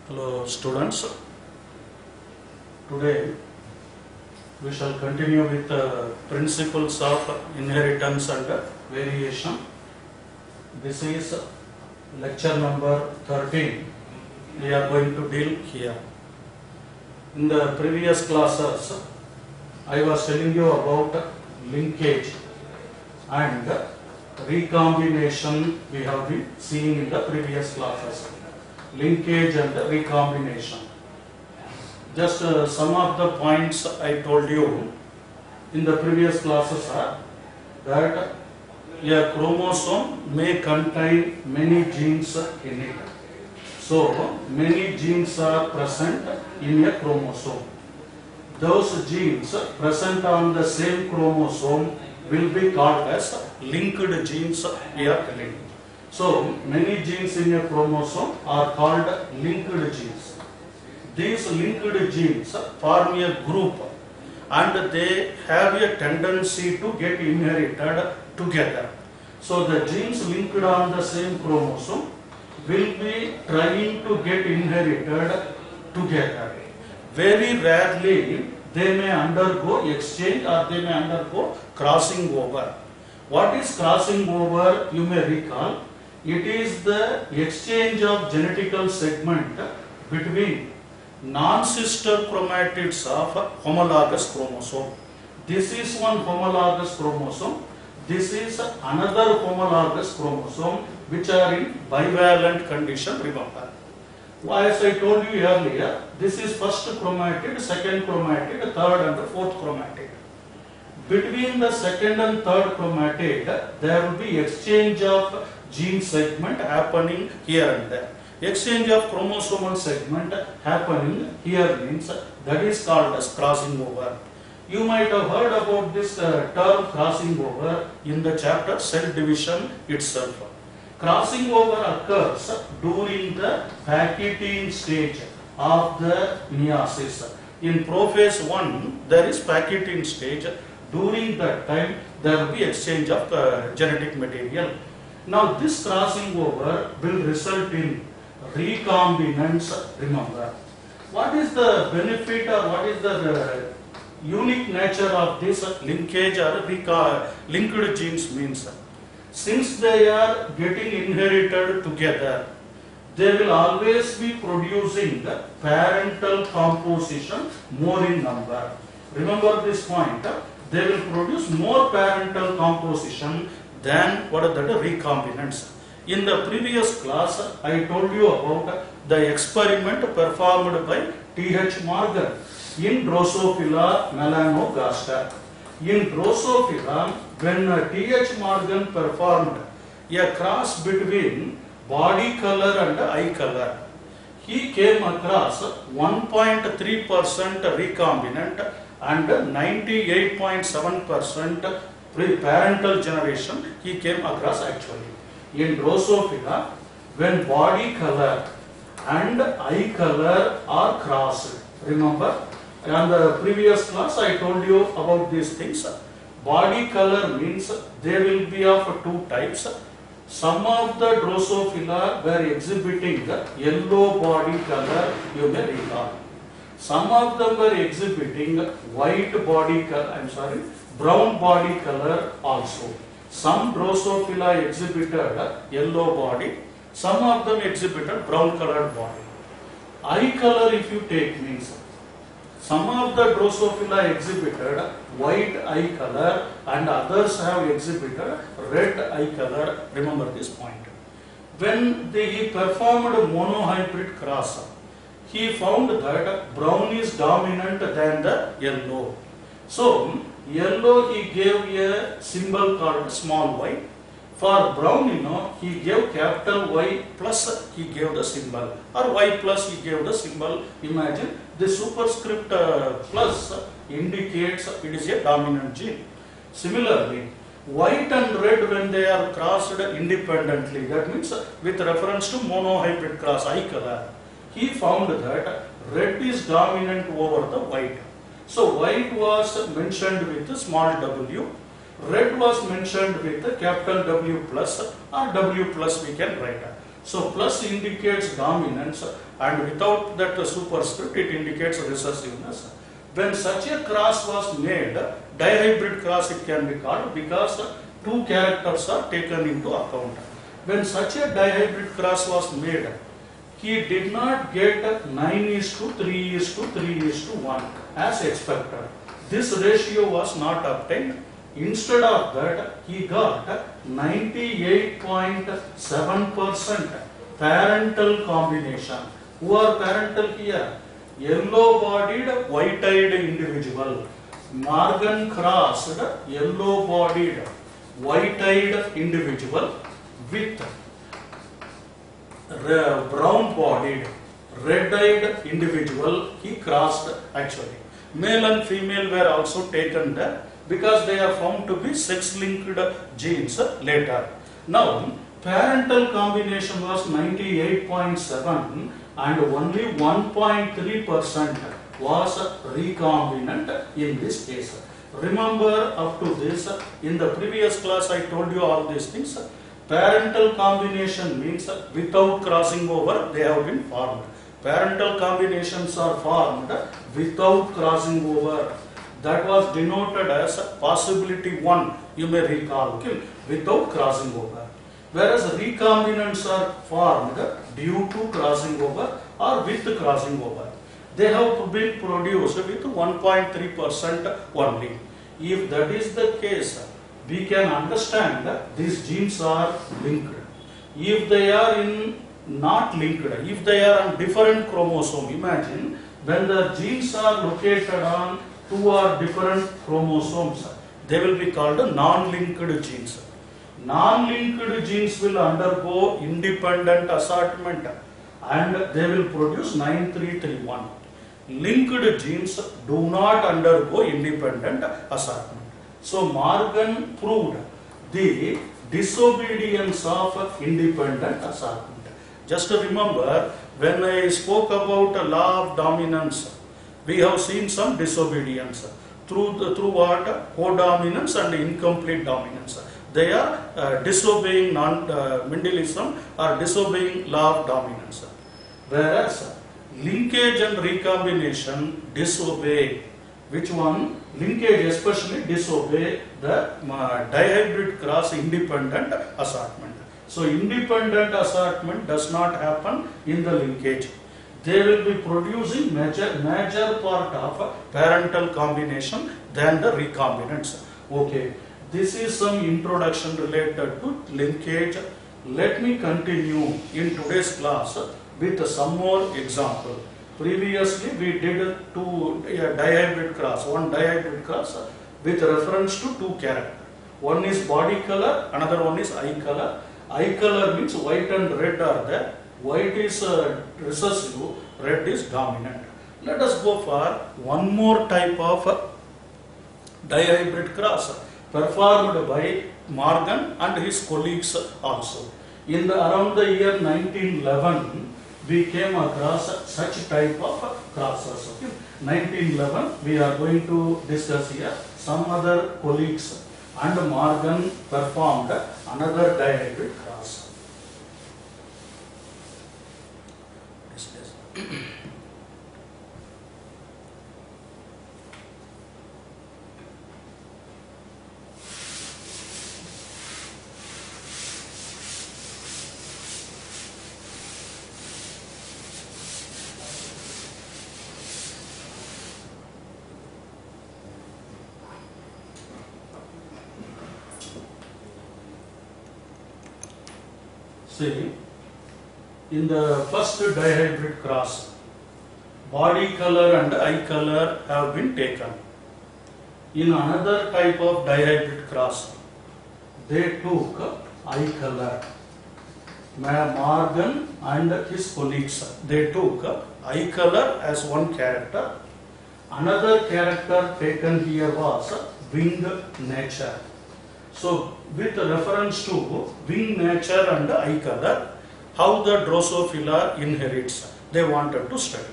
Hello students, today we shall continue with the principles of inheritance and variation. This is lecture number 13. We are going to deal here. In the previous classes, I was telling you about linkage and recombination we have been seeing in the previous classes. Linkage and recombination. Just some of the points I told you in the previous classes are that a chromosome may contain many genes in it. So, many genes are present in a chromosome. Those genes present on the same chromosome will be called as linked genes we are telling. So, many genes in a chromosome are called linked genes. These linked genes form a group and they have a tendency to get inherited together. So, the genes linked on the same chromosome will be trying to get inherited together. Very rarely they may undergo exchange or they may undergo crossing over. What is crossing over? You may recall. It is the exchange of genetical segment between non-sister chromatids of homologous chromosome. This is one homologous chromosome. This is another homologous chromosome which are in bivalent condition, remember. As I told you earlier, this is first chromatid, second chromatid, third and fourth chromatid. Between the second and third chromatid, there will be exchange of gene segment happening here and there. Exchange of chromosomal segment happening here means that is called as crossing over. You might have heard about this term crossing over in the chapter cell division itself. Crossing over occurs during the pachytene stage of the meiosis. In prophase 1, there is pachytene stage. During that time, there will be exchange of genetic material. Now, this crossing over will result in recombinants, remember. What is the benefit or what is the unique nature of this linkage or linked genes means? Since they are getting inherited together, they will always be producing the parental composition more in number. Remember this point, they will produce more parental composition than what are the recombinants. In the previous class, I told you about the experiment performed by T.H. Morgan in Drosophila melanogaster. In Drosophila, when T.H. Morgan performed a cross between body color and eye color, he came across 1.3% recombinant and 98.7% parental generation he came across actually. In Drosophila, when body color and eye color are crossed, remember, in the previous class I told you about these things. Body color means they will be of two types. Some of the Drosophila were exhibiting yellow body color, you may recall. Some of them were exhibiting white body color, brown body color also. Some Drosophila exhibited yellow body, some of them exhibited brown colored body. Eye color if you take means, some of the Drosophila exhibited white eye color and others have exhibited red eye color, remember this point. When he performed monohybrid cross, he found that brown is dominant than the yellow. So, yellow he gave a symbol called small y. For brown, he gave capital Y plus he gave the symbol, or Y plus he gave the symbol. Imagine the superscript plus indicates it is a dominant gene. Similarly, white and red when they are crossed independently, that means with reference to monohybrid cross eye color, he found that red is dominant over the white. So, white was mentioned with small w, red was mentioned with capital W plus or W plus we can write. So plus indicates dominance, and without that superscript it indicates recessiveness. When such a cross was made, dihybrid cross it can be called, because two characters are taken into account. When such a dihybrid cross was made, he did not get 9:3:3:1 as expected. This ratio was not obtained. Instead of that, he got 98.7% parental combination. Who are parental here? Yellow-bodied, white-eyed individual. Morgan crossed yellow-bodied, white-eyed individual with brown-bodied, red-eyed individual. He crossed actually. Male and female were also taken there, because they are found to be sex-linked genes later. Now, parental combination was 98.7 and only 1.3% was recombinant in this case. Remember, up to this, in the previous class I told you all these things. Parental combination means without crossing over they have been formed. Parental combinations are formed without crossing over. That was denoted as possibility 1, you may recall, okay, without crossing over. Whereas recombinants are formed due to crossing over or with crossing over. They have been produced with 1.3% only. If that is the case, we can understand that these genes are linked. If they are not linked, if they are on different chromosome, imagine when the genes are located on 2 or different chromosomes, they will be called non-linked genes. Non-linked genes will undergo independent assortment and they will produce 9331. Linked genes do not undergo independent assortment. So Morgan proved the disobedience of independent assortment. Just remember, when I spoke about a law of dominance, we have seen some disobedience through what? Codominance and incomplete dominance. They are disobeying Mendelism or disobeying law of dominance. Whereas linkage and recombination disobey. Which one? Linkage especially disobey the dihybrid cross independent assortment. So independent assortment does not happen in the linkage. They will be producing major part of parental combination than the recombinants. Okay, this is some introduction related to linkage. Let me continue in today's class with some more example. Previously we did one dihybrid cross with reference to two characters. One is body color, another one is eye color. Eye color means white and red are there. White is recessive, red is dominant. Let us go for one more type of dihybrid cross performed by Morgan and his colleagues also. Around the year 1911, we came across such type of crosses. Okay? 1911, we are going to discuss here. Some other colleagues and Morgan performed another dihybrid cross. See, in the first dihybrid cross, body color and eye color have been taken. In another type of dihybrid cross, they took eye color. Morgan and his colleagues, they took eye color as one character. Another character taken here was wing nature. So, with reference to wing nature and eye color, how the Drosophila inherits, they wanted to study.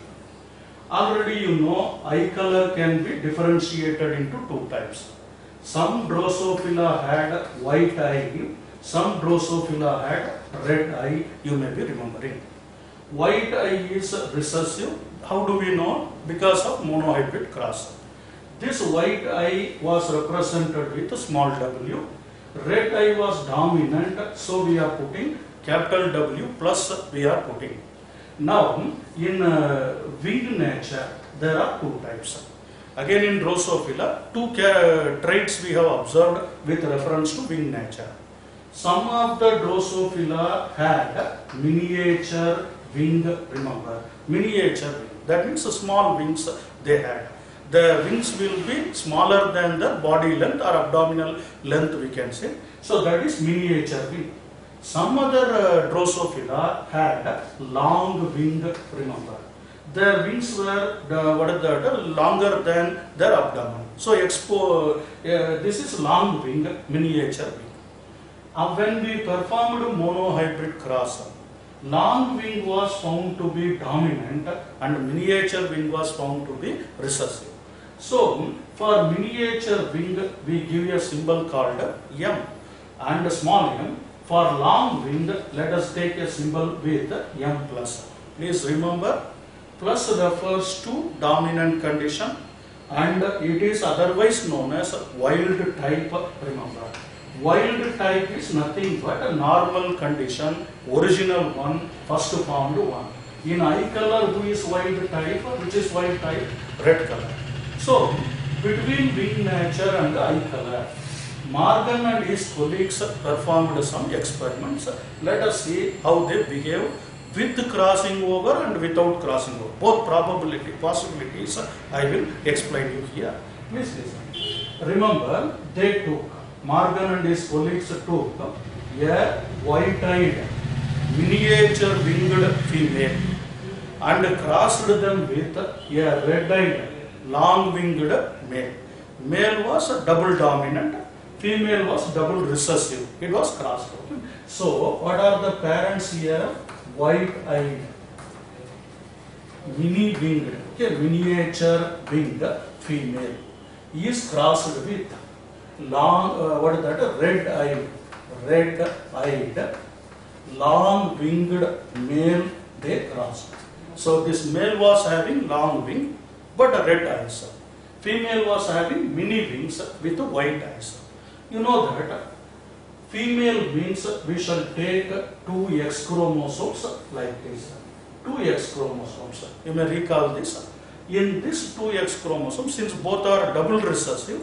Already you know, eye color can be differentiated into two types. Some Drosophila had white eye, Some Drosophila had red eye, you may be remembering. White eye is recessive. How do we know? Because of monohybrid cross. This white eye was represented with small w. Red eye was dominant, so we are putting capital W plus we are putting. Now, in wing nature, there are two types. Again, in Drosophila, two traits we have observed with reference to wing nature. Some of the Drosophila had miniature wing, remember, miniature wing. That means small wings they had. The wings will be smaller than the body length or abdominal length, we can say. So that is miniature wing. Some other Drosophila had long wing, remember. Their wings were longer than their abdomen. So this is long wing, miniature wing. When we performed monohybrid cross, long wing was found to be dominant and miniature wing was found to be recessive. So, for miniature wing, we give a symbol called M and small m. For long wing, let us take a symbol with M plus. Please remember, plus refers to dominant condition and it is otherwise known as wild type, remember. Wild type is nothing but a normal condition, original one, first found one. In eye color, who is wild type? Which is wild type? Red color. So, between wing nature and eye color, Morgan and his colleagues performed some experiments. Let us see how they behave with crossing over and without crossing over. Both possibilities I will explain you here. Please listen. Remember, they took, Morgan and his colleagues took a white-eyed miniature winged female and crossed them with a red-eyed long winged male. Male was double dominant, female was double recessive. It was crossed. So, what are the parents here? White-eyed, mini-winged, miniature winged female is crossed with long, red-eyed, long winged male they crossed. So this male was having long wing but a red eyes. Female was having mini wings with white eyes. You know that female means we shall take 2 X chromosomes like this. 2 X chromosomes. You may recall this. In this 2 X chromosome, since both are double recessive,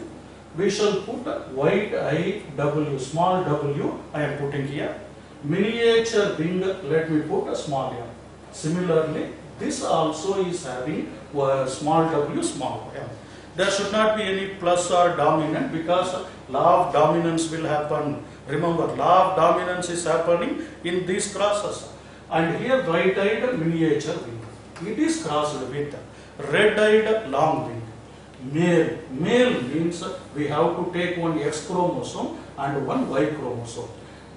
we shall put white eye W, small w I am putting here. Miniature wing, let me put a small m. Similarly, this also is having small w, small m. There should not be any plus or dominant because law of dominance will happen. Remember, law of dominance is happening in these crosses. And here white-eyed miniature wing. It is crossed with red-eyed long wing. Male. Male means we have to take 1 X chromosome and 1 Y chromosome.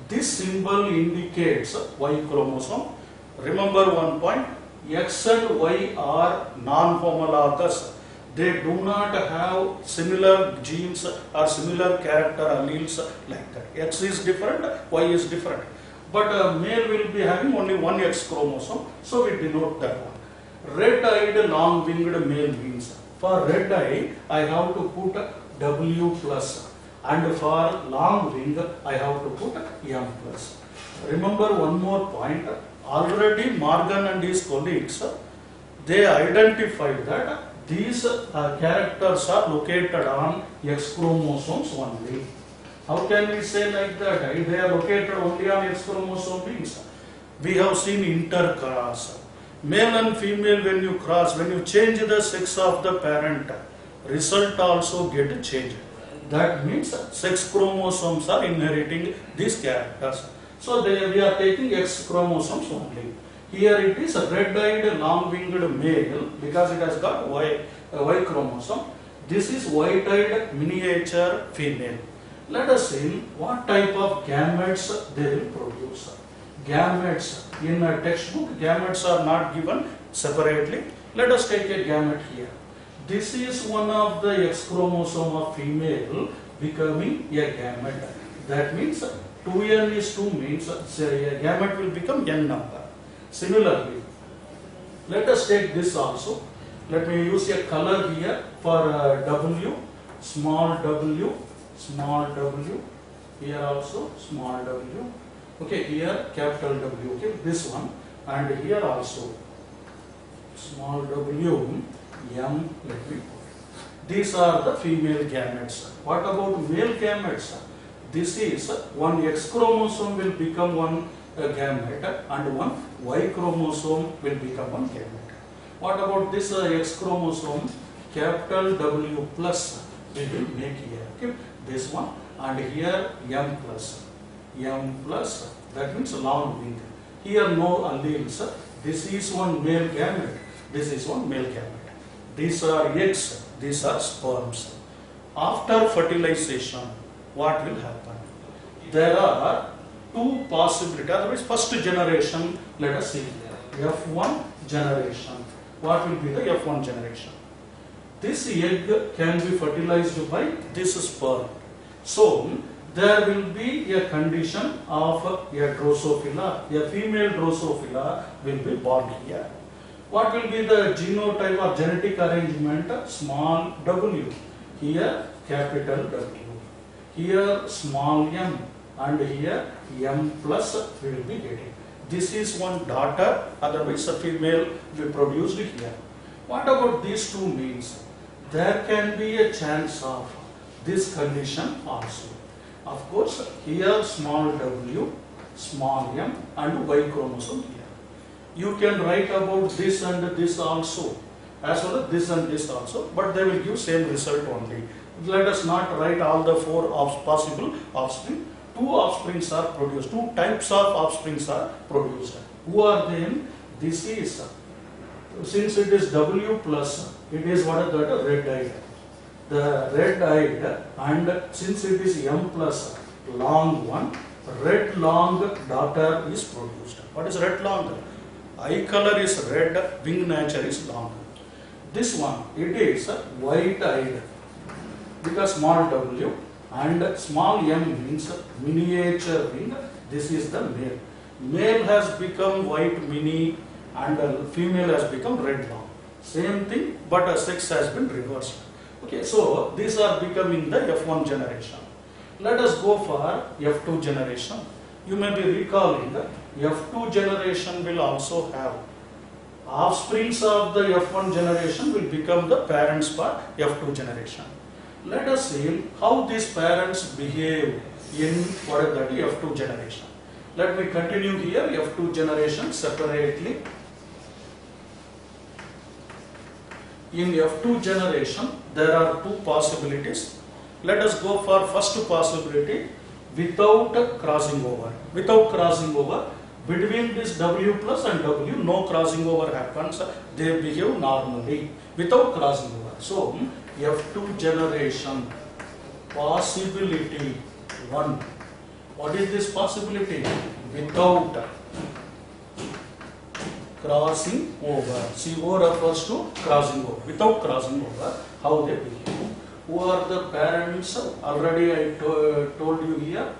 This symbol indicates Y chromosome. Remember one point, X and Y are non-homologous. They do not have similar genes or similar character alleles like that. X is different, Y is different. But male will be having only 1 X chromosome, so we denote that one. Red-eyed long-winged male means for red eye, I have to put W plus, and for long wing, I have to put M plus. Remember one more point, already Morgan and his colleagues, they identified that these characters are located on X chromosomes only. How can we say like that? They are located only on X chromosome wings. We have seen intercross. Male and female, when you cross, when you change the sex of the parent, result also get changed. That means sex chromosomes are inheriting these characters. So we are taking X chromosomes only. Here it is a red-eyed long-winged male because it has got Y chromosome. This is white-eyed miniature female. Let us see what type of gametes they will produce. Gametes, in a textbook, gametes are not given separately. Let us take a gamete here. This is one of the X chromosome of female becoming a gamete. That means 2n is 2 means a gamete will become n number. Similarly, let us take this also. Let me use a color here for W, small w, here also small w, okay, here capital W, okay, this one, and here also small w, m, let me put. These are the female gametes. What about male gametes? This is one X chromosome will become one gamete and one Y chromosome will become one gamete. What about this X chromosome? Capital W plus we will make here. Okay, this one, and here M plus, that means long wing. Here no alleles. This is one male gamete. This is one male gamete. These are eggs. These are sperms. After fertilization, what will happen? There are two possibilities. Otherwise, first generation, let us see here. F1 generation. What will be the F1 generation? This egg can be fertilized by this sperm. So, there will be a condition of a Drosophila. A female Drosophila will be born here. What will be the genotype or genetic arrangement? Small w. Here capital W. Here small m. And here m plus we will be getting. This is one daughter, otherwise a female will be produced here. What about these two means? There can be a chance of this condition also. Of course, here small w, small m and Y chromosome here. You can write about this and this also, as well as this and this also, but they will give same result only. Let us not write all the four possible offspring. Two offsprings are produced, two types of offsprings are produced. Who are them? This is, since it is W plus, it is what is that? Red-eyed. The red-eyed, and since it is M plus, long one, red long daughter is produced. What is red long? Eye color is red, wing nature is long. This one, it is white-eyed, because small w, and small m means miniature wing. This is the male. Male has become white mini and female has become red long. Same thing, but sex has been reversed. Okay, so these are becoming the F1 generation. Let us go for F2 generation. You may be recalling F2 generation will also have offsprings of the F1 generation will become the parents for F2 generation. Let us see how these parents behave in what is that F2 generation. Let me continue here F2 generation separately. In F2 generation, there are two possibilities. Let us go for first possibility without crossing over. Without crossing over, between this W plus and W, no crossing over happens. They behave normally without crossing over. So, F2 generation, possibility 1. What is this possibility? Without crossing over. See, O refers to crossing over. Without crossing over, how they behave. Who are the parents? Already I told you here.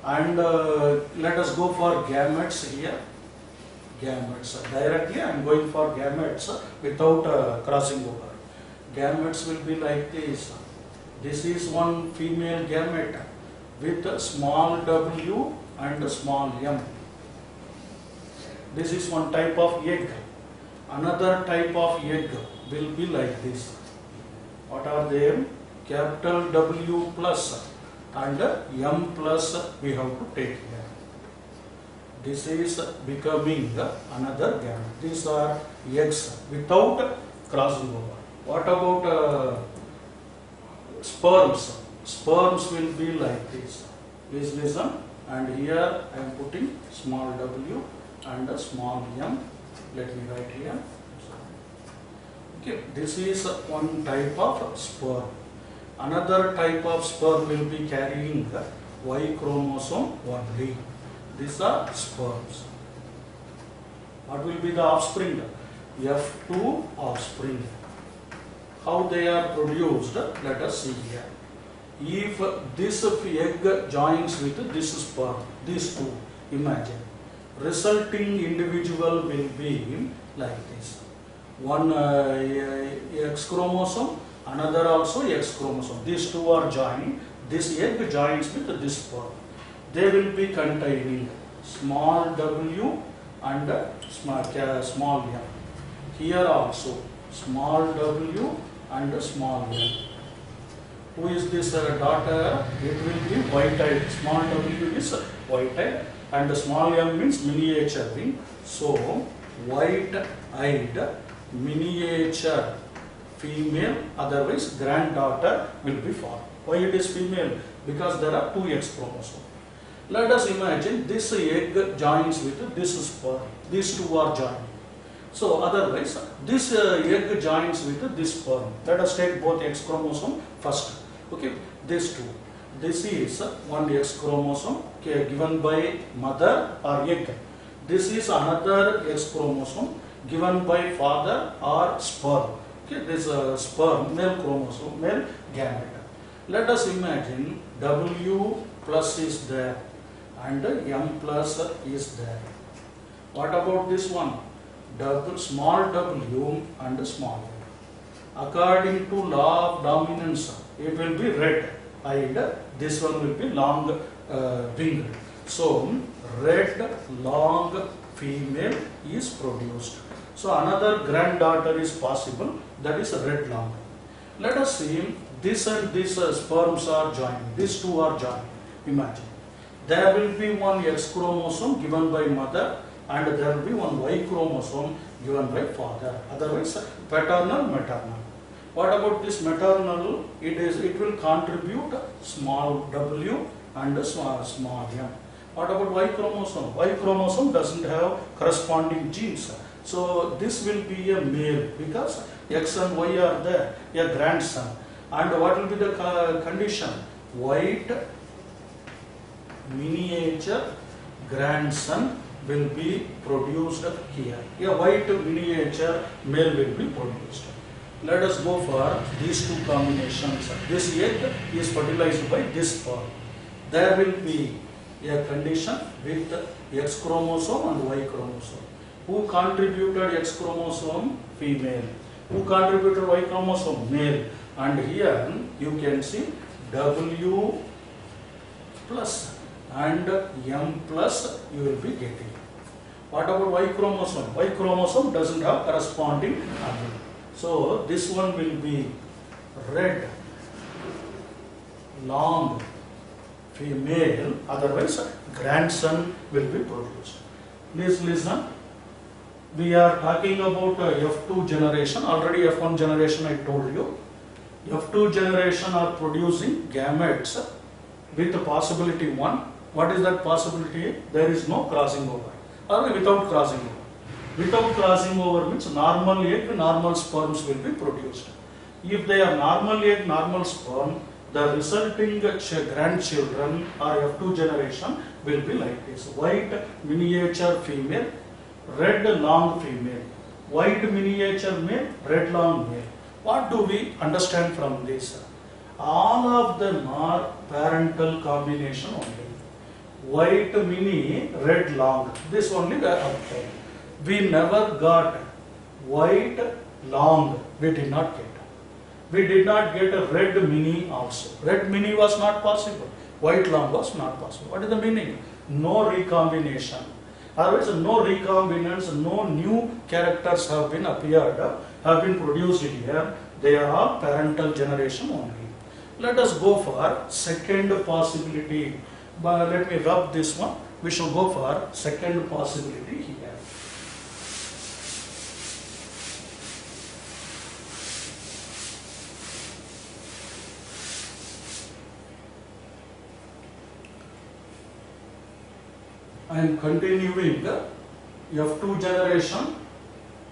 And let us go for gametes here. Gametes. Directly I am going for gametes without crossing over. Gametes will be like this. This is one female gamete with small w and small m. This is one type of egg. Another type of egg will be like this. What are they? Capital W plus and M plus we have to take here. This is becoming another gamete. These are eggs without crossing over. What about sperms? Sperms will be like this. Please listen. And here I am putting small w and a small m. Let me write here. Okay, this is one type of sperm. Another type of sperm will be carrying Y chromosome only. These are sperms. What will be the offspring? F2 offspring. How they are produced? Let us see here. If this egg joins with this sperm, these two, imagine, resulting individual will be like this. One X chromosome, another also X chromosome. These two are joining. This egg joins with this sperm. They will be containing small w and small m. Here also small w and small m. Who is this daughter? It will be white-eyed. Small w is white-eyed and small m means miniature ring. So white-eyed miniature female, otherwise granddaughter, will be formed. Why it is female? Because there are two X chromosomes. Let us imagine this egg joins with this sperm. These two are joining. So otherwise this egg joins with this sperm. Let us take both X chromosome first. Okay, these two. This is one X chromosome given by mother or egg. This is another X chromosome given by father or sperm. Okay, this sperm, male chromosome, male gamete. Let us imagine W plus is there and M plus is there. What about this one? Small w and small m. According to law of dominance, it will be red eyed. This one will be long winged. So red long female is produced. So another granddaughter is possible, that is red long. Let us see, this and this sperms are joining. These two are joining. Imagine. There will be one X chromosome given by mother and there will be one Y chromosome given by father. Otherwise paternal, maternal. What about this maternal? It will contribute small w and small m. What about Y chromosome? Y chromosome doesn't have corresponding genes. So this will be a male because X and Y are there, a grandson. And what will be the condition? White miniature grandson will be produced here. A white miniature male will be produced. Let us go for these two combinations. This egg is fertilized by this sperm. There will be a condition with X chromosome and Y chromosome. Who contributed X chromosome? Female. Who contributed Y chromosome? Male. And here you can see W plus and M plus you will be getting. What about Y chromosome? Y chromosome doesn't have corresponding allele. So this one will be red, long, female, otherwise grandson will be produced. Please listen. We are talking about F2 generation. Already F1 generation I told you. F2 generation are producing gametes with possibility 1. What is that possibility? There is no crossing over. Or without crossing over. Without crossing over means normal egg, normal sperms will be produced. If they are normal egg, normal sperm, the resulting grandchildren or F2 generation will be like this. White miniature female, red long female. White miniature male, red long male. What do we understand from this? All of them are parental combination only. White mini, red long. This only we obtained. We never got white long. We did not get. We did not get a red mini also. Red mini was not possible. White long was not possible. What is the meaning? No recombination. Otherwise, no recombinants, no new characters have been appeared, have been produced here. They are all parental generation only. Let us go for second possibility. But let me rub this one. We shall go for second possibility here. I am continuing F2 generation.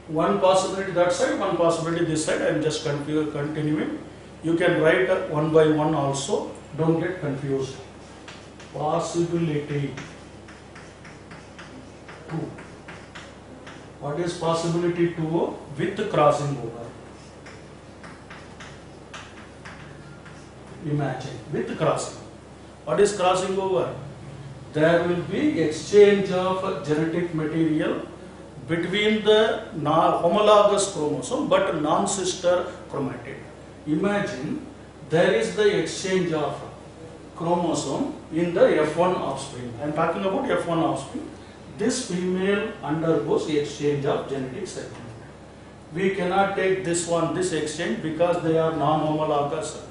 One possibility that side, one possibility this side. I am just continuing. You can write one by one also. Don't get confused. Possibility 2. What is possibility 2? With crossing over. Imagine with crossing. What is crossing over? There will be exchange of genetic material between the homologous chromosome but non-sister chromatid. Imagine there is the exchange of chromosome in the F1 offspring. I am talking about F1 offspring. This female undergoes exchange of genetic segment. We cannot take this exchange because they are non-homologous.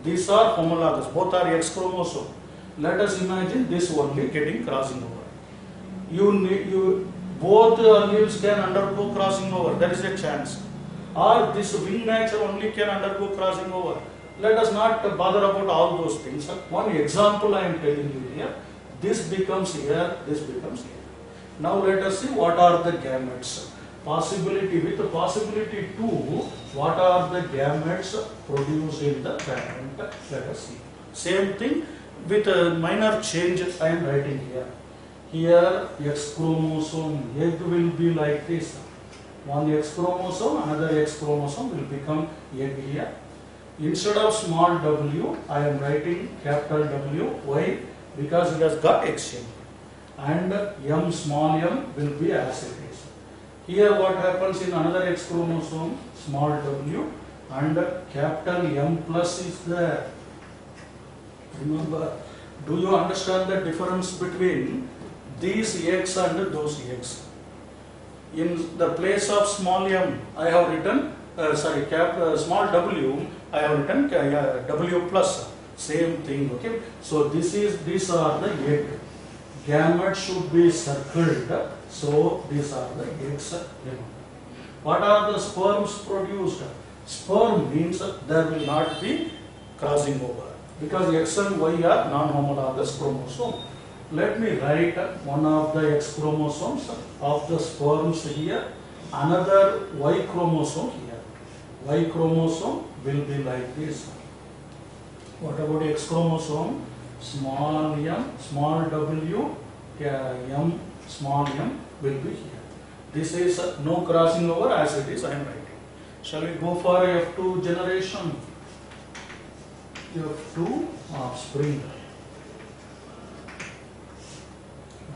These are homologous, both are X chromosome. Let us imagine this only getting crossing over. Both alleles can undergo crossing over, there is a chance. Or this wing nature only can undergo crossing over. Let us not bother about all those things. One example I am telling you here. This becomes here, this becomes here. Now let us see what are the gametes. Possibility with the possibility 2, what are the gametes produced in the parent? Let us see. Same thing with a minor change I am writing here. Here X chromosome, egg will be like this. One X chromosome, another X chromosome will become egg here. Instead of small w, I am writing capital W. Why? Because it has got exchange. And M small m will be as it is. Here what happens in another X chromosome, small w and capital M plus is there. Remember, do you understand the difference between these X and those X? In the place of small m, I have written, small w, I have written W plus. Same thing, okay? So these are the egg. Gametes should be circled. So these are the eggs. What are the sperms produced? Sperm means there will not be crossing over because X and Y are non-homologous chromosomes. Let me write one of the X chromosomes of the sperms here, another Y chromosome here. Y chromosome will be like this. What about X chromosome? Small m, small w, m, small m will be here. This is no crossing over as it is I am writing. Shall we go for F2 generation? F2 offspring.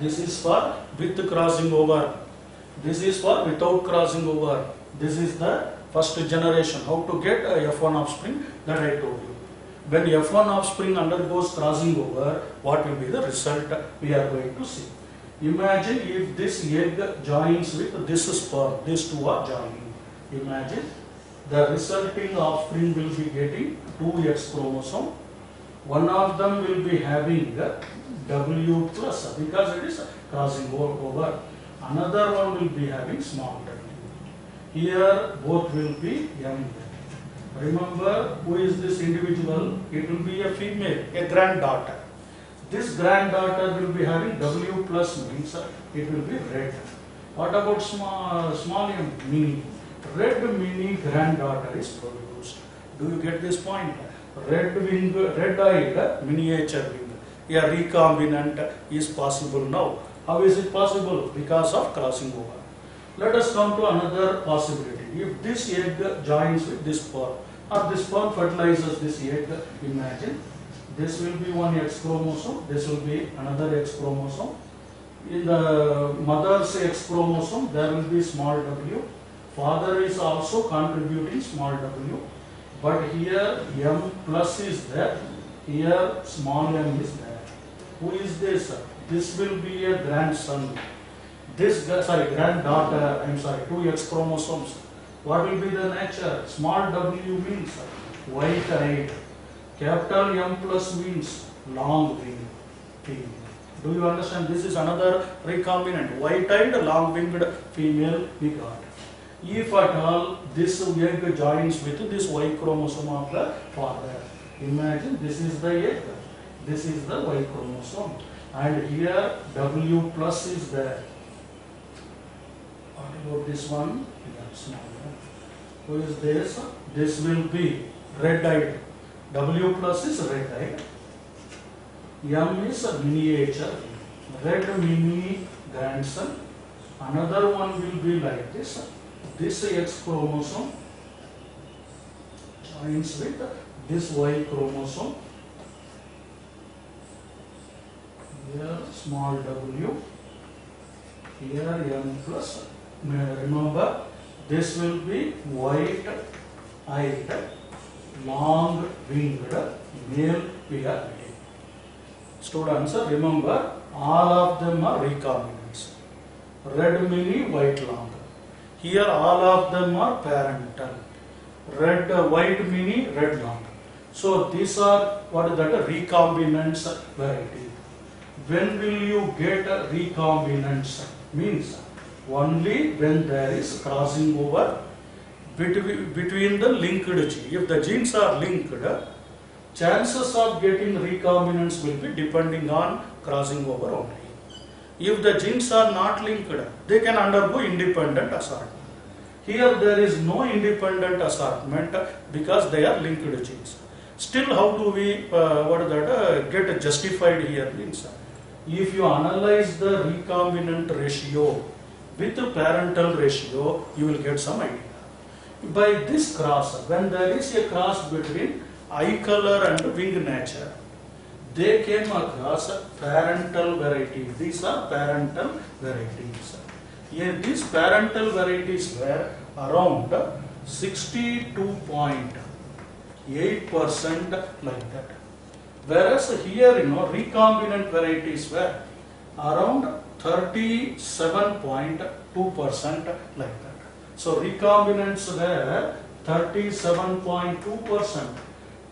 This is for with crossing over. This is for without crossing over. This is the first generation. How to get F1 offspring, that I told you. When F1 offspring undergoes crossing over, what will be the result we are going to see. Imagine if this egg joins with this sperm, these two are joining. Imagine the resulting offspring will be getting 2 X chromosome. One of them will be having W plus because it is crossing over. Another one will be having small w. Here both will be M. Remember, who is this individual? It will be a female, a granddaughter. This granddaughter will be having W plus means it will be red. What about small m, mini? Red mini granddaughter is produced. Do you get this point? Red-eyed miniature wing. A recombinant is possible now. How is it possible? Because of crossing over. Let us come to another possibility. If this egg joins with this sperm, or this sperm fertilizes this egg, imagine this will be one X chromosome, this will be another X chromosome. In the mother's X chromosome, there will be small w. Father is also contributing small w. But here M plus is there, here small m is there. Who is this? This will be a grandson. Granddaughter, 2 X chromosomes. What will be the nature? Small w means white-eyed. Capital M plus means long-winged female. Do you understand? This is another recombinant. White-eyed, long-winged female we got. If at all this egg joins with this Y chromosome of the father, imagine this is the egg, this is the Y chromosome, and here W plus is there. What about this one? Who is this? This will be red-eyed. W plus is red-eyed. M is a miniature, red mini grandson. Another one will be like this. This X chromosome joins with this Y chromosome. here small w, here n plus, remember this will be white-eyed, long-winged male we are getting. Students, remember all of them are recombinants. Red mini, white long. Here all of them are parental. Red white mini, red long. So these are what is that, recombinants variety. When will you get recombinants? Means only when there is crossing over between the linked genes. If the genes are linked, chances of getting recombinants will be depending on crossing over only. If the genes are not linked, they can undergo independent assortment. Here there is no independent assortment because they are linked genes. Still, how do we get justified here? Means if you analyze the recombinant ratio with the parental ratio, you will get some idea. By this cross, when there is a cross between eye color and wing nature, they came across parental varieties. These are parental varieties. Here these parental varieties were around 62.8% like that. Whereas here, recombinant varieties were around 37.2% like that. So recombinants were 37.2%.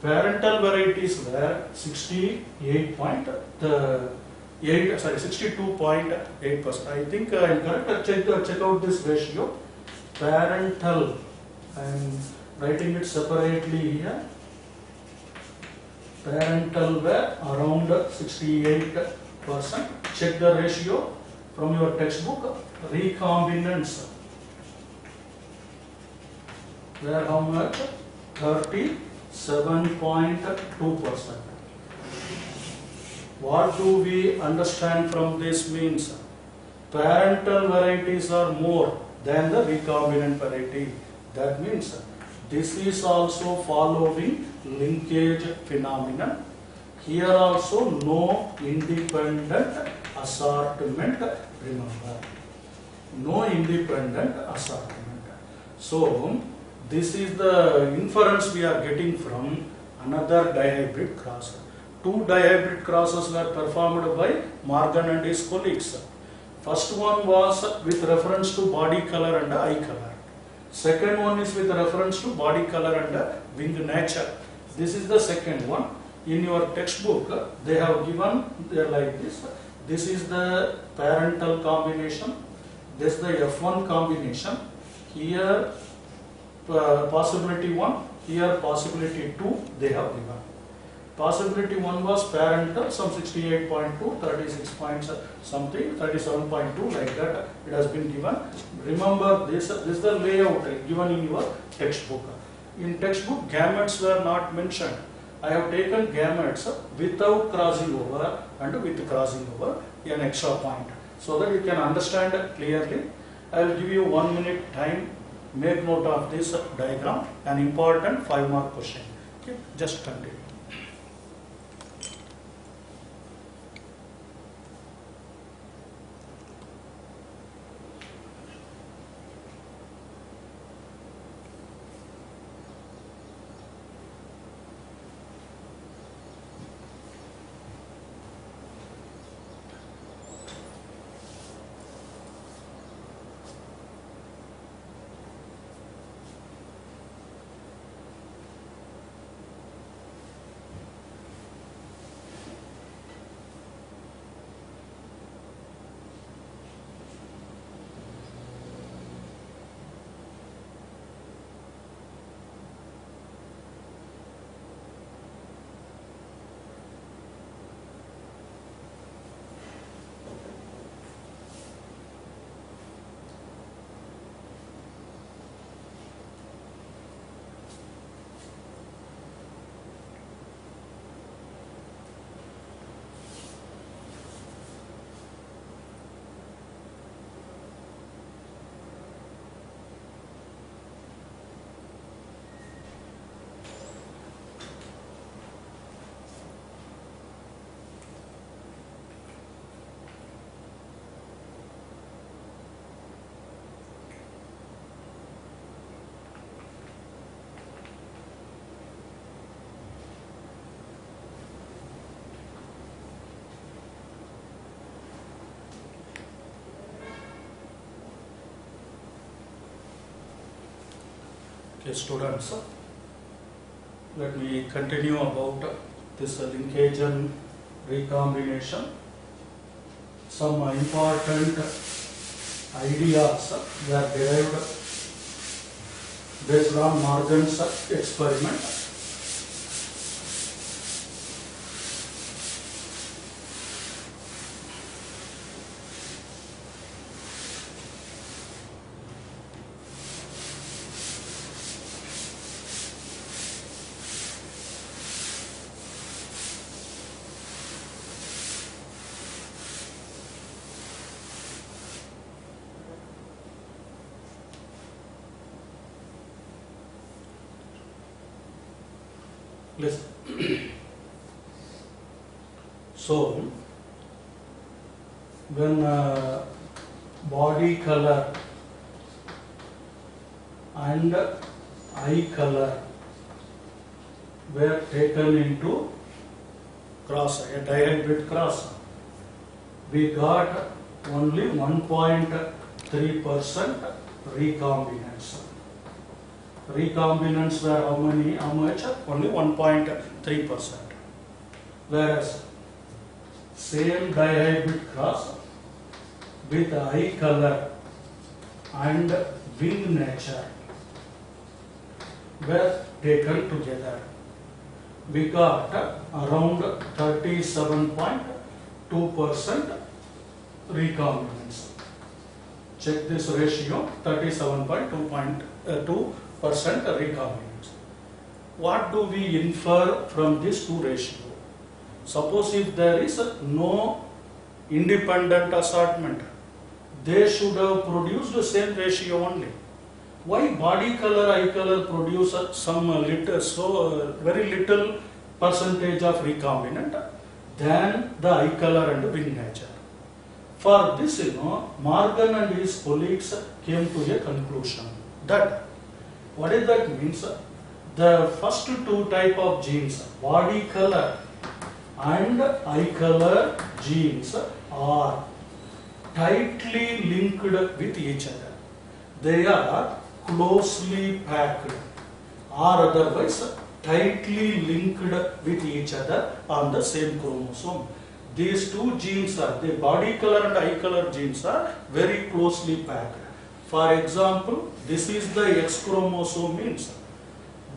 Parental varieties were 62.8%. I think I am correct. Check out this ratio. Parental, I am writing it separately here. Parental were around 68%. Check the ratio from your textbook. Recombinants were how much? 37.2%. What do we understand from this? Means parental varieties are more than the recombinant variety. That means this is also following linkage phenomenon. Here also no independent assortment. Remember, no independent assortment. So this is the inference we are getting from another dihybrid cross. Two dihybrid crosses were performed by Morgan and his colleagues. First one was with reference to body color and eye color. Second one is with reference to body color and wing nature. This is the second one. In your textbook, they have given like this. This is the parental combination. This is the F1 combination. Here possibility 1, here possibility 2 they have given. Possibility 1 was parental, some 68.2, 36 points something, 37.2 like that it has been given. Remember this is the layout given in your textbook. In textbook gametes were not mentioned. I have taken gametes without crossing over and with crossing over, an extra point, so that you can understand clearly. I will give you 1 minute time. Make note of this diagram, an important 5-mark question. Okay, just continue. Yes, students, let me continue about this linkage and recombination. Some important ideas were derived based on Morgan's experiment. Listen. So, when body color and eye color were taken into cross, a dihybrid cross, we got only 1.3% recombinants. Recombinants were how much? Only 1.3%. Whereas same dihybrid cross with eye color and wing nature were taken together, we got around 37.2% recombinants. Check this ratio, 37.2% recombinants. What do we infer from these two ratios? Suppose if there is no independent assortment, they should have produced the same ratio only. Why body color, eye color produce some very little percentage of recombinant than the eye color and wing nature? For this, Morgan and his colleagues came to a conclusion that what is that means? The first two type of genes, body color and eye color genes, are tightly linked with each other. They are closely packed, or otherwise tightly linked with each other on the same chromosome. These two genes are, the body color and eye color genes are very closely packed. For example, this is the X chromosome, means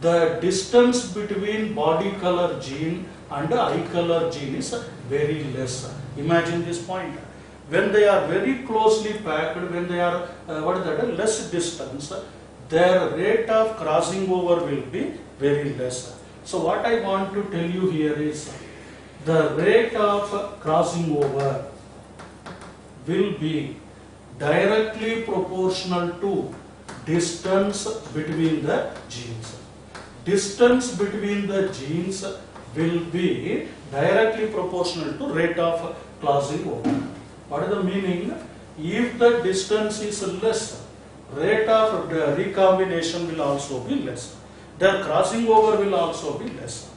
the distance between body color gene and eye color gene is very less. Imagine this point. When they are very closely packed, when they are less distance, their rate of crossing over will be very less. So what I want to tell you here is the rate of crossing over will be directly proportional to distance between the genes. Distance between the genes will be directly proportional to rate of crossing over. What is the meaning? If the distance is less, rate of recombination will also be less. Their crossing over will also be less.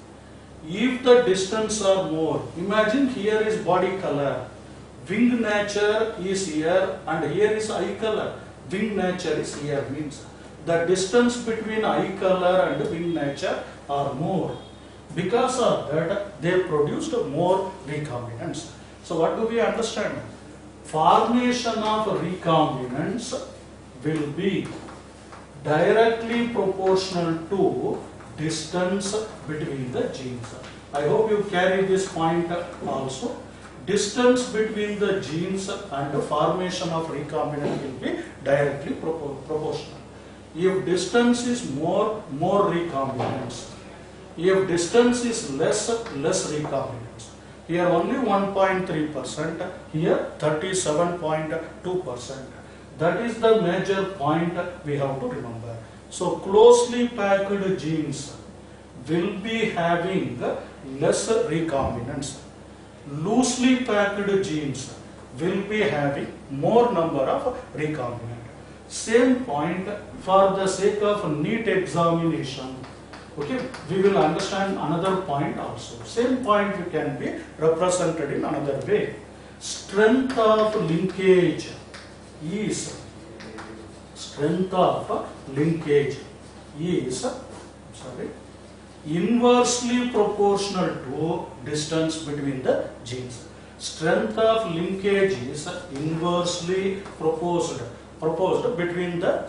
If the distance are more, imagine here is body color, wing nature is here, and here is eye color. Wing nature is here, means the distance between eye color and wing nature are more. Because of that, they produced more recombinants. So what do we understand? Formation of recombinants will be directly proportional to distance between the genes. I hope you carry this point also. Distance between the genes and the formation of recombinant will be directly proportional. If distance is more recombinants. If distance is less recombinants. Here only 1.3%, here 37.2%. That is the major point we have to remember. So closely packed genes will be having less recombinants. Loosely packed genes will be having more number of recombinant. Same point, for the sake of neat examination, okay, we will understand another point also. Same point can be represented in another way. Strength of linkage is is inversely proportional to distance between the genes. Strength of linkage is inversely proposed between the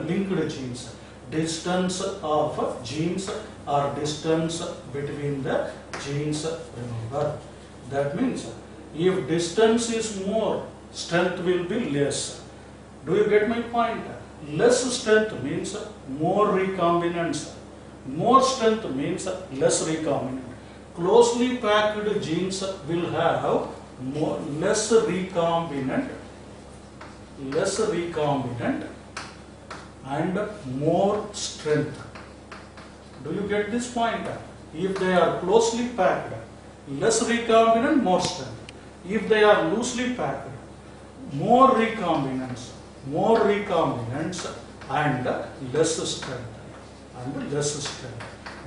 linked genes. Distance of genes or distance between the genes, remember. That means if distance is more, strength will be less. Do you get my point? Less strength means more recombinants. More strength means less recombinant. Closely packed genes will have less recombinant and more strength. Do you get this point? If they are closely packed, less recombinant, more strength. If they are loosely packed, more recombinants and less strength.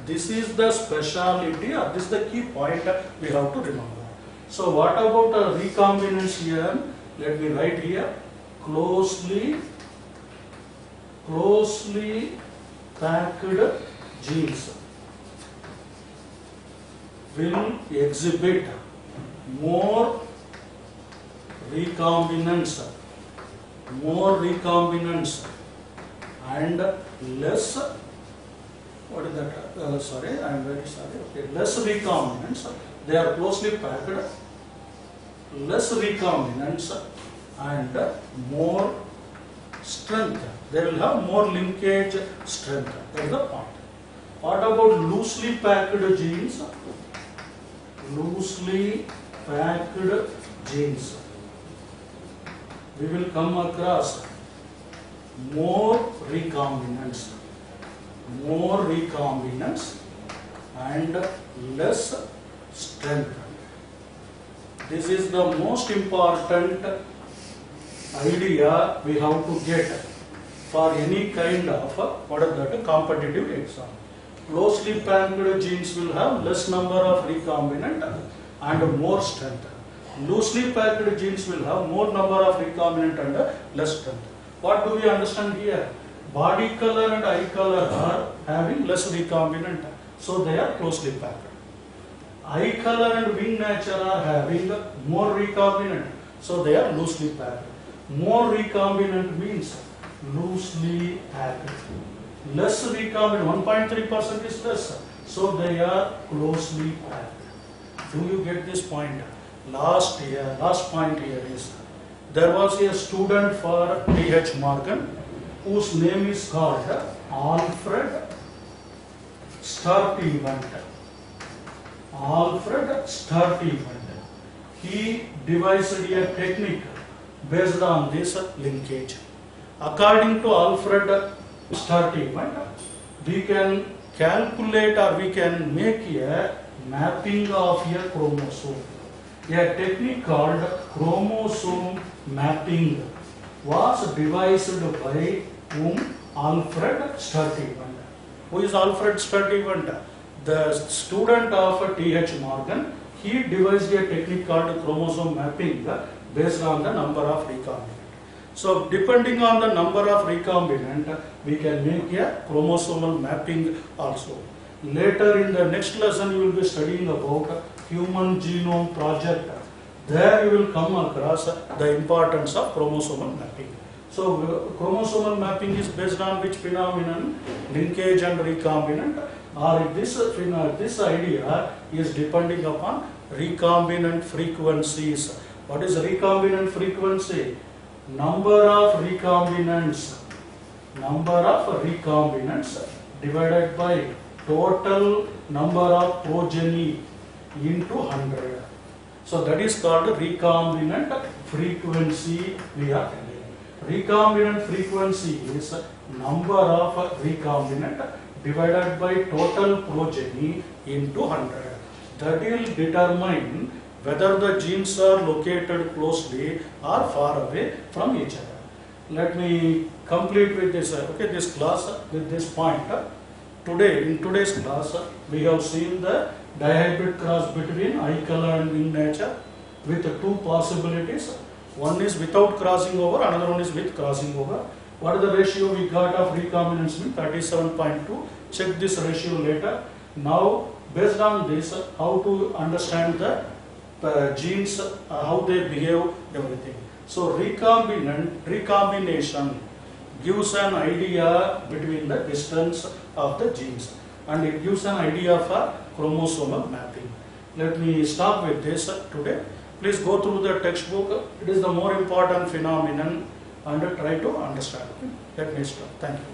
This is the speciality, or this is the key point we have to remember. So what about recombinants here? Let me write here. Closely packed genes will exhibit more recombinants and less, what is that? Sorry, I am very sorry. Okay, less recombinants. They are closely packed. Less recombinants and more strength. They will have more linkage strength. That is the point. What about loosely packed genes? Loosely packed genes. We will come across more recombinants and less strength. This is the most important idea we have to get for any kind of competitive exam. Closely packed genes will have less number of recombinant and more strength. Loosely packed genes will have more number of recombinant and less strength. What do we understand here? Body color and eye color are having less recombinant, so they are closely packed. Eye color and wing nature are having more recombinant, so they are loosely packed. More recombinant means loosely packed. Less recombinant, 1.3% is less, so they are closely packed. Do you get this point? Last point here is, there was a student for T.H. Morgan whose name is called Alfred Sturtevant. He devised a technique based on this linkage. According to Alfred Sturtevant, we can calculate or we can make a mapping of a chromosome. A technique called chromosome mapping was devised by whom? Alfred Sturtevant. Who is Alfred Sturtevant? The student of T.H. Morgan. He devised a technique called chromosome mapping based on the number of recombinant. So depending on the number of recombinant, we can make a chromosomal mapping also. Later in the next lesson, you will be studying about Human Genome Project. There you will come across the importance of chromosomal mapping. So chromosomal mapping is based on which phenomenon? Linkage and recombinant. Or this idea is depending upon recombinant frequencies. What is recombinant frequency? Number of recombinants divided by total number of progeny into 100. So that is called recombinant frequency we are telling. Recombinant frequency is number of recombinant divided by total progeny into 100. That will determine whether the genes are located closely or far away from each other. Let me complete with this, this class with this point. In today's class, we have seen the dihybrid cross between eye color and wing nature with two possibilities. One is without crossing over, another one is with crossing over. What is the ratio we got of recombinants? 37.2. Check this ratio later. Now, based on this, how to understand the genes, how they behave, everything. So, recombination gives an idea between the distance of the genes, and it gives an idea of a chromosomal mapping. Let me start with this today. Please go through the textbook. It is the more important phenomenon and try to understand. Let me start. Thank you.